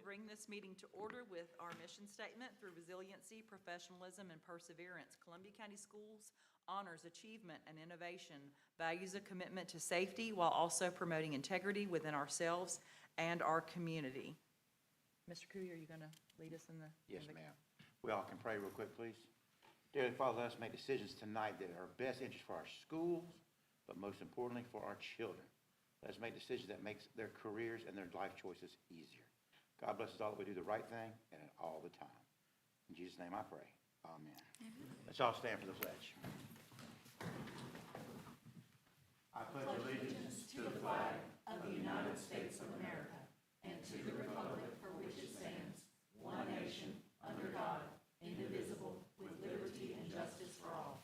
bring this meeting to order with our mission statement. Through resiliency, professionalism, and perseverance, Columbia County Schools honors achievement and innovation, values a commitment to safety while also promoting integrity within ourselves and our community. Mr. Cooey, are you going to lead us in the? Yes, ma'am. We all can pray real quick, please. Dear Father, let us make decisions tonight that are best interest for our schools, but most importantly for our children. Let us make decisions that makes their careers and their life choices easier. God bless us all that we do the right thing and all the time. In Jesus' name I pray. Amen. Let's all stand for the pledge. I pledge allegiance to the flag of the United States of America and to the republic for which it stands, one nation, under God, indivisible, with liberty and justice for all.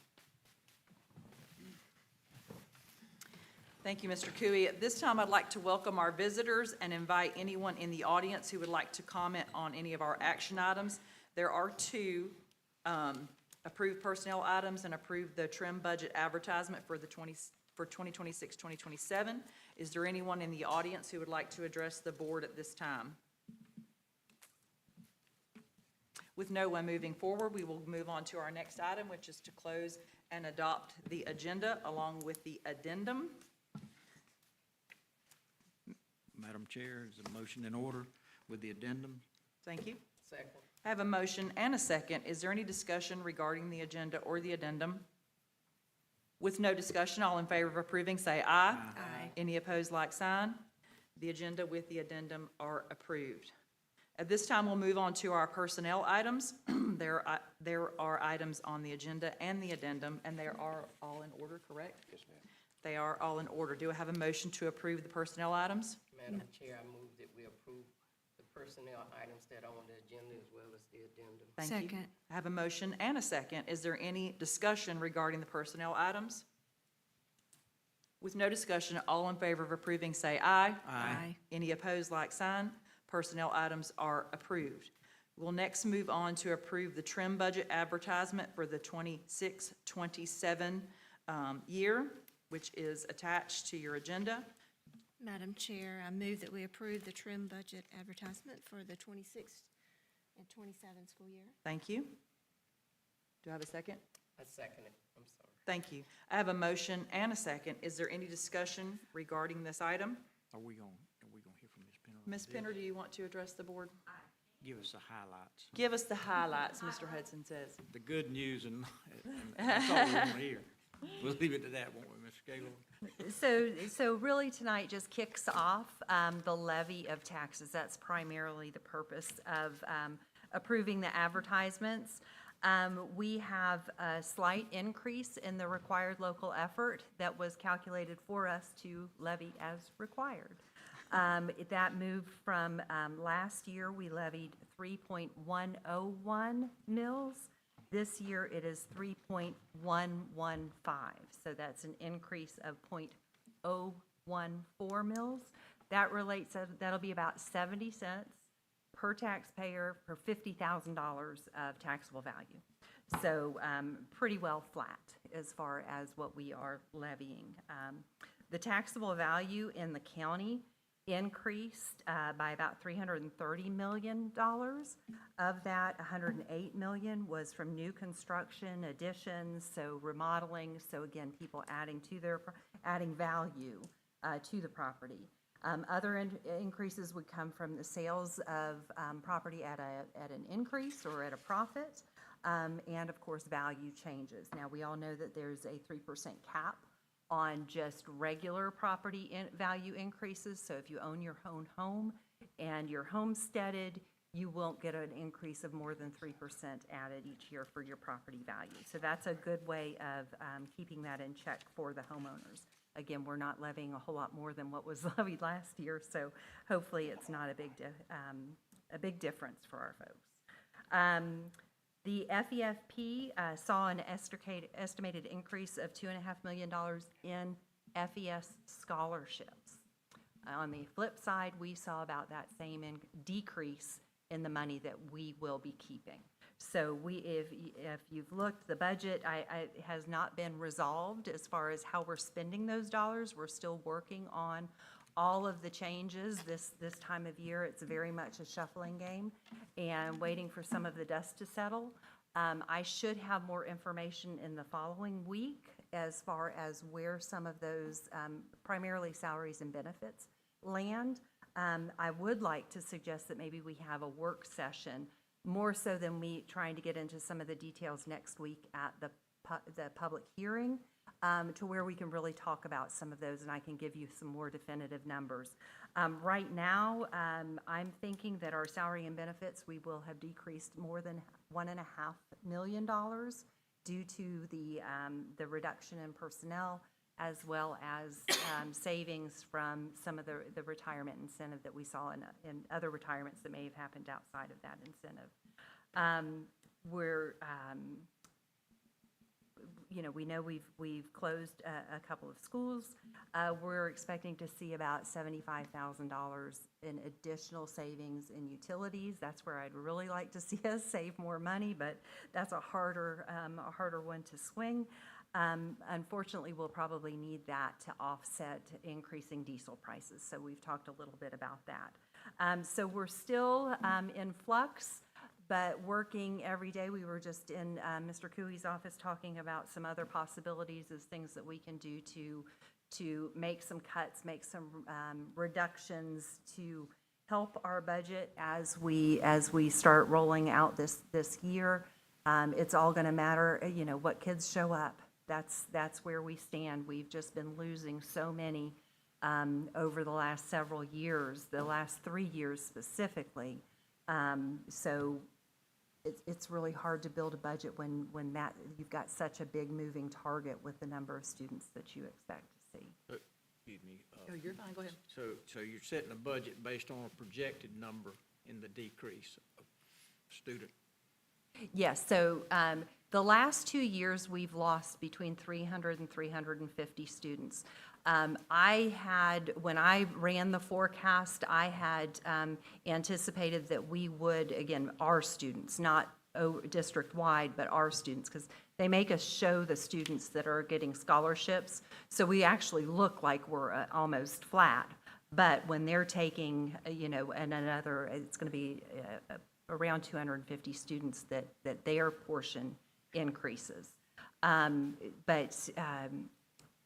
Thank you, Mr. Cooey. At this time, I'd like to welcome our visitors and invite anyone in the audience who would like to comment on any of our action items. There are two approved personnel items and approved the trim budget advertisement for 2026-2027. Is there anyone in the audience who would like to address the board at this time? With no one moving forward, we will move on to our next item, which is to close and adopt the agenda along with the addendum. Madam Chair, is a motion in order with the addendum? Thank you. Second. I have a motion and a second. Is there any discussion regarding the agenda or the addendum? With no discussion, all in favor of approving, say aye. Aye. Any opposed, like sign. The agenda with the addendum are approved. At this time, we'll move on to our personnel items. There are items on the agenda and the addendum, and they are all in order, correct? Yes, ma'am. They are all in order. Do I have a motion to approve the personnel items? Madam Chair, I move that we approve the personnel items that are on the agenda as well as the addendum. Thank you. Second. I have a motion and a second. Is there any discussion regarding the personnel items? With no discussion, all in favor of approving, say aye. Aye. Any opposed, like sign. Personnel items are approved. We'll next move on to approve the trim budget advertisement for the 26-27 year, which is attached to your agenda. Madam Chair, I move that we approve the trim budget advertisement for the 26 and 27 school year. Thank you. Do I have a second? I second it. I'm sorry. Thank you. I have a motion and a second. Is there any discussion regarding this item? Are we going to hear from Ms. Penner? Ms. Penner, do you want to address the board? Give us the highlights. Give us the highlights, Mr. Hudson says. The good news, and that's all we want to hear. We'll leave it to that, won't we, Mr. Cagle? So really tonight just kicks off the levy of taxes. That's primarily the purpose of approving the advertisements. We have a slight increase in the required local effort that was calculated for us to levy as required. That moved from last year, we levied 3.101 mills. This year, it is 3.115, so that's an increase of 0.014 mils. That relates, that'll be about 70 cents per taxpayer for $50,000 of taxable value. So pretty well flat as far as what we are levying. The taxable value in the county increased by about $330 million. Of that, $108 million was from new construction, additions, so remodeling. So again, people adding value to the property. Other increases would come from the sales of property at an increase or at a profit, and of course value changes. Now we all know that there's a 3% cap on just regular property value increases. So if you own your own home and you're homesteaded, you won't get an increase of more than 3% added each year for your property value. So that's a good way of keeping that in check for the homeowners. Again, we're not levying a whole lot more than what was levied last year, so hopefully it's not a big difference for our folks. The FEFP saw an estimated increase of $2.5 million in FES scholarships. On the flip side, we saw about that same decrease in the money that we will be keeping. So if you've looked, the budget has not been resolved as far as how we're spending those dollars. We're still working on all of the changes this time of year. It's very much a shuffling game and waiting for some of the dust to settle. I should have more information in the following week as far as where some of those, primarily salaries and benefits, land. I would like to suggest that maybe we have a work session, more so than me trying to get into some of the details next week at the public hearing, to where we can really talk about some of those, and I can give you some more definitive numbers. Right now, I'm thinking that our salary and benefits, we will have decreased more than $1.5 million due to the reduction in personnel, as well as savings from some of the retirement incentive that we saw in other retirements that may have happened outside of that incentive. We know we've closed a couple of schools. We're expecting to see about $75,000 in additional savings in utilities. That's where I'd really like to see us save more money, but that's a harder one to swing. Unfortunately, we'll probably need that to offset increasing diesel prices, so we've talked a little bit about that. So we're still in flux, but working every day. We were just in Mr. Cooey's office talking about some other possibilities as things that we can do to make some cuts, make some reductions to help our budget as we start rolling out this year. It's all going to matter, what kids show up. That's where we stand. We've just been losing so many over the last several years, the last 3 years specifically. So it's really hard to build a budget when you've got such a big moving target with the number of students that you expect to see. Excuse me. Oh, you're fine, go ahead. So you're setting a budget based on a projected number in the decrease of student? Yes, so the last 2 years, we've lost between 300 and 350 students. When I ran the forecast, I had anticipated that we would, again, our students, not district-wide, but our students, because they make us show the students that are getting scholarships, so we actually look like we're almost flat. But when they're taking, and another, it's going to be around 250 students that their portion increases.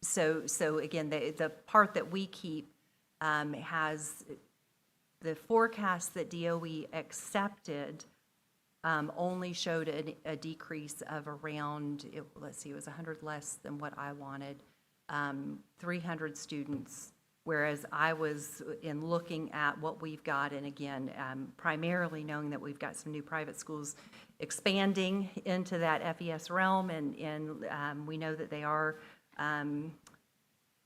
So again, the part that we keep has the forecast that DOE accepted only showed a decrease of around, it was 100 less than what I wanted, 300 students, whereas I was in looking at what we've got, and again, primarily knowing that we've got some new private schools expanding into that FES realm, and we know that they are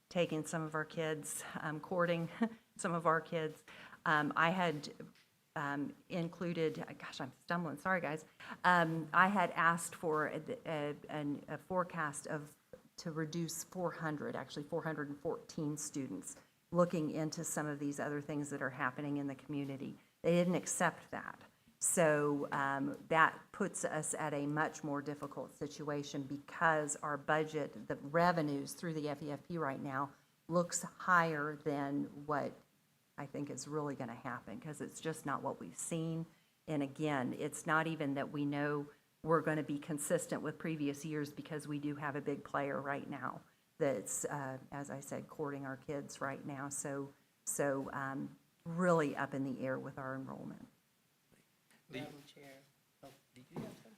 taking some of our kids, courting some of our kids. I had included, gosh, I'm stumbling, sorry guys. I had asked for a forecast to reduce 414 students, looking into some of these other things that are happening in the community. They didn't accept that. So that puts us at a much more difficult situation because our budget, the revenues through the FEFP right now, looks higher than what I think is really going to happen, because it's just not what we've seen. And again, it's not even that we know we're going to be consistent with previous years, because we do have a big player right now that's, as I said, courting our kids right now. So really up in the air with our enrollment. Madam Chair, did you have something?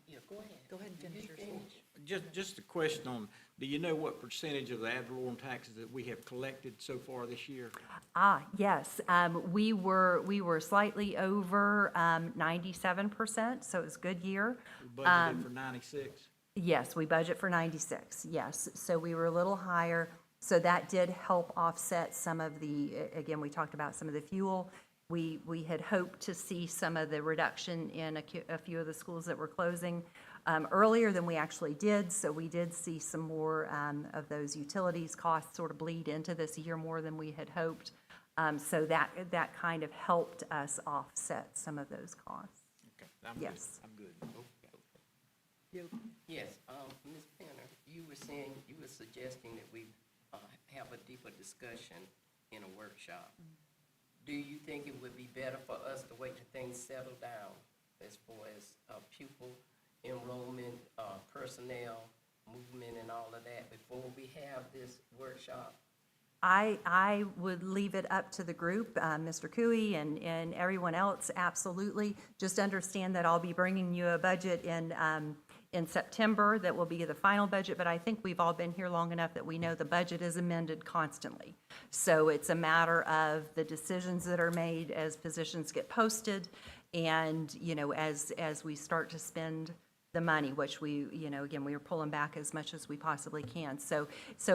Yeah, go ahead. Go ahead and finish yours. Just a question on, do you know what percentage of the ad valorem taxes that we have collected so far this year? Yes, we were slightly over 97%, so it was a good year. We budgeted for 96? Yes, we budget for 96, yes. So we were a little higher, so that did help offset some of the, again, we talked about some of the fuel. We had hoped to see some of the reduction in a few of the schools that were closing earlier than we actually did, so we did see some more of those utilities costs sort of bleed into this year more than we had hoped. So that kind of helped us offset some of those costs. Okay, I'm good. Yes. I'm good. Yes, Ms. Penner, you were suggesting that we have a deeper discussion in a workshop. Do you think it would be better for us to wait till things settle down as far as pupil enrollment, personnel, movement and all of that before we have this workshop? I would leave it up to the group, Mr. Cooey and everyone else, absolutely. Just understand that I'll be bringing you a budget in September that will be the final budget, but I think we've all been here long enough that we know the budget is amended constantly. So it's a matter of the decisions that are made as positions get posted and, you know, as we start to spend the money, which we, you know, again, we are pulling back as much as we possibly can. So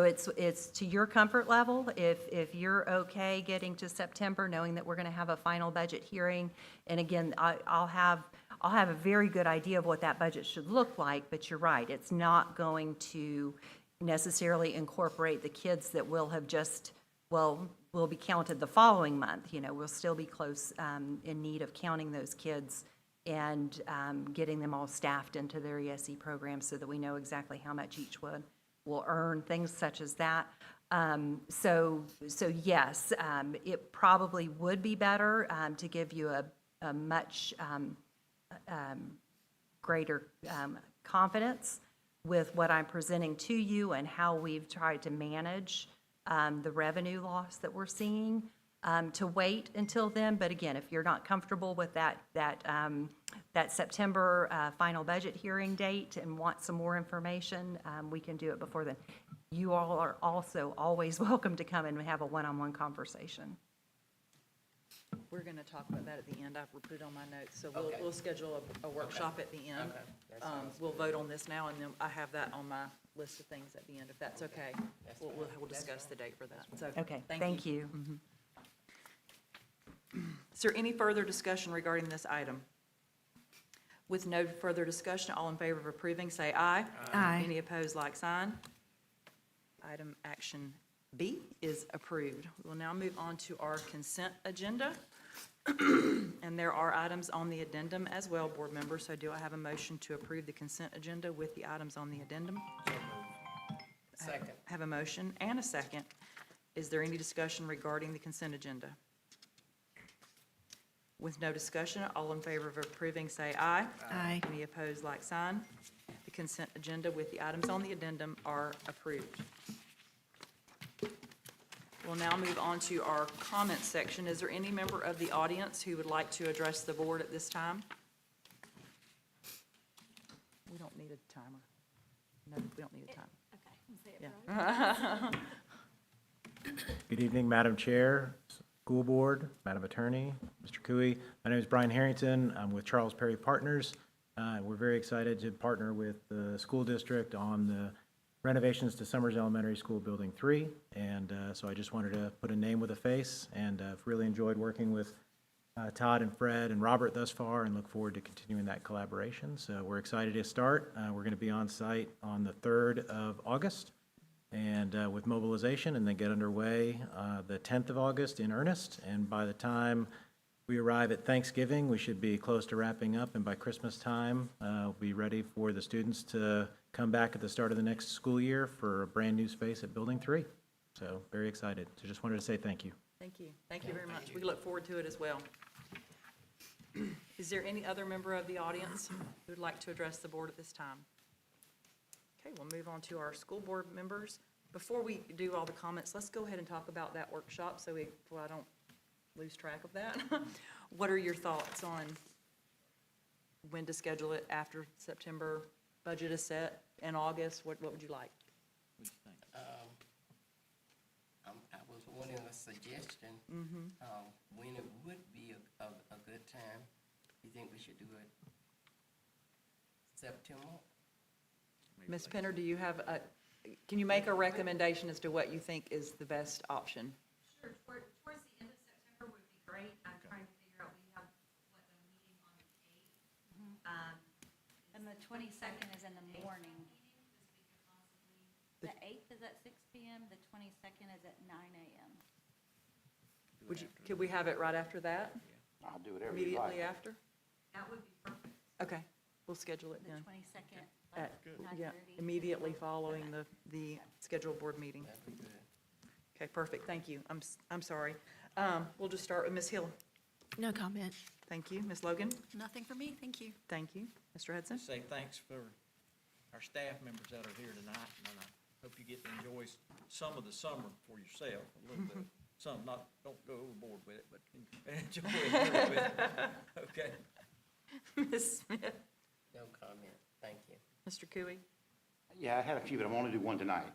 it's to your comfort level. If you're okay getting to September, knowing that we're going to have a final budget hearing, and again, I'll have a very good idea of what that budget should look like, but you're right, it's not going to necessarily incorporate the kids that will have just, will be counted the following month. You know, we'll still be close in need of counting those kids and getting them all staffed into their ESE program so that we know exactly how much each one will earn, things such as that. So yes, it probably would be better to give you a much greater confidence with what I'm presenting to you and how we've tried to manage the revenue loss that we're seeing. To wait until then, but again, if you're not comfortable with that September final budget hearing date and want some more information, we can do it before then. You all are also always welcome to come and have a one-on-one conversation. We're going to talk about that at the end. I've put it on my notes, so Okay. we'll schedule a workshop at the end. Okay, that sounds We'll vote on this now, and then I have that on my list of things at the end, if that's okay. That's We'll fine. discuss the date for that. So, Okay, thank you. Is there any further discussion regarding this item? With no further discussion, all in favor of approving, say aye. Aye. Any opposed, like sign. Item action B is approved. We'll now move on to our consent agenda. And there are items on the addendum as well, board members, so do I have a motion to approve the consent agenda with the items on the addendum? Second. Have a motion and a second. Is there any discussion regarding the consent agenda? With no discussion, all in favor of approving, say aye. Aye. Any opposed, like sign. The consent agenda with the items on the addendum are approved. We'll now move on to our comments section. Is there any member of the audience who would like to address the board at this time? We don't need a timer. No, we don't need a timer. Yeah. Good evening, Madam Chair, School Board, Madam Attorney, Mr. Cooey. My name is Brian Harrington. I'm with Charles Perry Partners. We're very excited to partner with the school district on the renovations to Summers Elementary School Building 3. And so I just wanted to put a name with a face, and I've really enjoyed working with Todd and Fred and Robert thus far, and look forward to continuing that collaboration. So we're excited to start. We're going to be on site on the 3rd of August. And with mobilization, and then get underway the 10th of August in earnest. And by the time we arrive at Thanksgiving, we should be close to wrapping up, and by Christmas time, we'll be ready for the students to come back at the start of the next school year for a brand-new space at Building 3. So very excited. So just wanted to say thank you. Thank you. Thank you very much. We look forward to it as well. Is there any other member of the audience who would like to address the board at this time? Okay, we'll move on to our school board members. Before we do all the comments, let's go ahead and talk about that workshop so I don't lose track of that. What are your thoughts on when to schedule it after September? Budget is set in August. What would you like? I was wanting a suggestion, when it would be a good time. You think we should do it September? Ms. Penner, do you have can you make a recommendation as to what you think is the best option? Sure, towards the end of September would be great. I'm trying to figure out, we have, a meeting on the 8th. And the 22nd is in the morning. The 8th is at 6 PM, the 22nd is at 9 AM. Could we have it right after that? I'll do whatever you like. Immediately after? That would be perfect. Okay, we'll schedule it The then. 22nd At, at yeah, 9:30. immediately following the scheduled board meeting. That'd be good. Okay, perfect, thank you. I'm sorry. We'll just start with Ms. Hill. No comment. Thank you. Ms. Logan? Nothing for me, thank you. Thank you. Mr. Hudson? Say thanks for our staff members that are here tonight, and I hope you get to enjoy some of the summer for yourself, a little bit. Some, not, don't go overboard with it, but enjoy it a little bit. Okay. Ms. Smith? No comment, thank you. Mr. Cooey? Yeah, I had a few, but I want to do one tonight.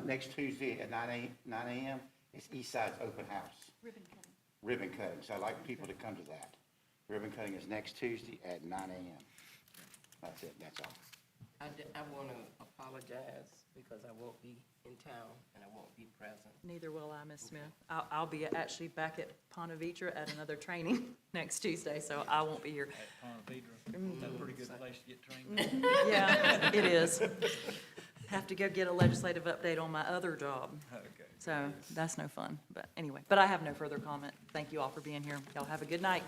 Next Tuesday at 9 a.m. is East Side's open house, Ribbon cutting. ribbon cutting, so I'd like people to come to that. Ribbon cutting is next Tuesday at 9 a.m. That's it, that's all. I want to apologize because I won't be in town and I won't be present. Neither will I, Ms. Smith. I'll be actually back at Ponte Vedra at another training next Tuesday, so I won't be here. At Ponte Vedra, that's a pretty good place to get trained. Yeah, it is. Have to go get a legislative update on my other job, Okay. so that's no fun. But anyway, but I have no further comment. Thank you all for being here. Y'all have a good night.